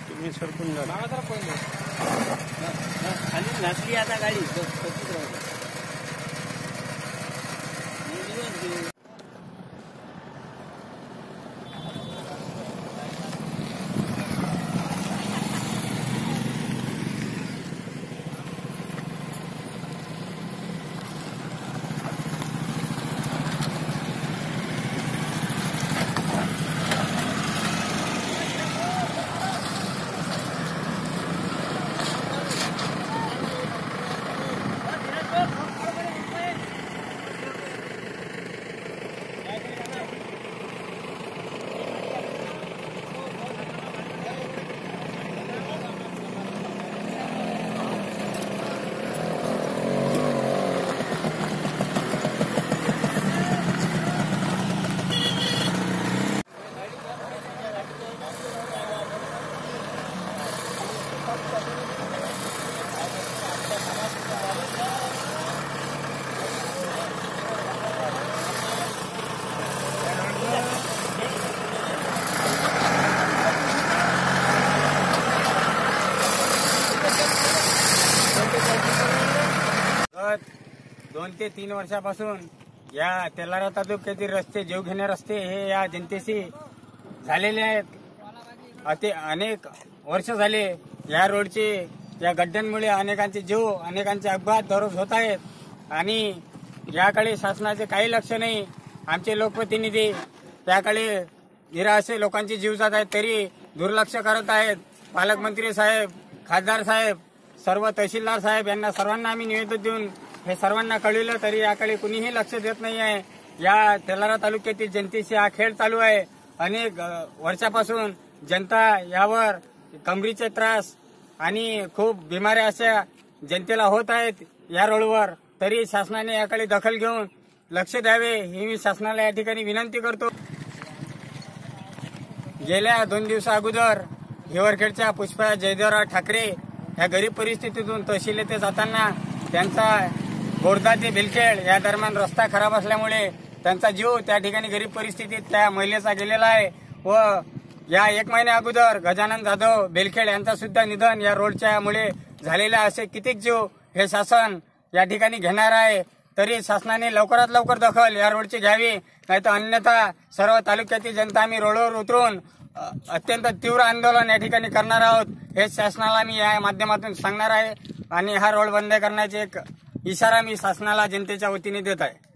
तुम्ही सरकून जा खाली घातली आता गाडी दोन ते 3 वर्षापासून या तेलारा तालुक्यातील रस्ते जीवघेणे रस्ते हे या जनतेशी झालेले आहेत। अनेक वर्ष झाले या रोडचे या गड्ड्यांमुळे अनेकांचे जीव अनेकांचे अपघात दररोज होत आहेत आणि याकडे शासनाचे काही लक्ष नाही। आमचे लोकप्रतिनिधी त्याकडे निराशे लोकांचे जीव जात आहेत तरी दुर्लक्ष करत आहेत। पालकमंत्री साहेब, खासदार साहेब, सर्व तहसीलदार साहेब यांना सर्वांना आम्ही निवेदन देऊन हे सर्वांना कळविलं तरी याकडे कुणीही लक्ष देत नाही आहे। या तेलारा तालुक्यातील जनतेशी हा खेळ चालू आहे। अनेक वर्षापासून जनता यावर कमरीचे त्रास आणि खूप बिमाऱ्या अशा जनतेला होत आहेत या रोडवर, तरी शासनाने याकडे दखल घेऊन लक्ष द्यावे ही मी शासनाला या ठिकाणी विनंती करतो। गेल्या 2 दिवसा अगोदर हिवरखेडच्या पुष्पा जयदेवराव ठाकरे या गरीब परिस्थितीतून तहसील येथे जाताना त्यांचा बोर्दा ते बेलखेड या दरम्यान रस्ता खराब असल्यामुळे त्यांचा जीव त्या ठिकाणी गरीब परिस्थितीत त्या महिलेचा गेलेला आहे व या 1 महिन्या अगोदर गजानन जाधव बेलखेड यांचा सुद्धा निधन या रोडच्या मुळे झालेले असे कितीक जीव हे शासन या ठिकाणी घेणार आहे। तरी शासनाने लवकरात लवकर दखल या रोडची घ्यावी, नाहीतर अन्यथा सर्व तालुक्यातील जनता आम्ही रोडवर उतरून अत्यंत तीव्र आंदोलन या ठिकाणी करणार आहोत हे शासनाला मी या माध्यमातून सांगणार आहे आणि हा रोड बंद करण्याचे एक इशारा मी शासनाला जनतेच्या वतीने देत आहे।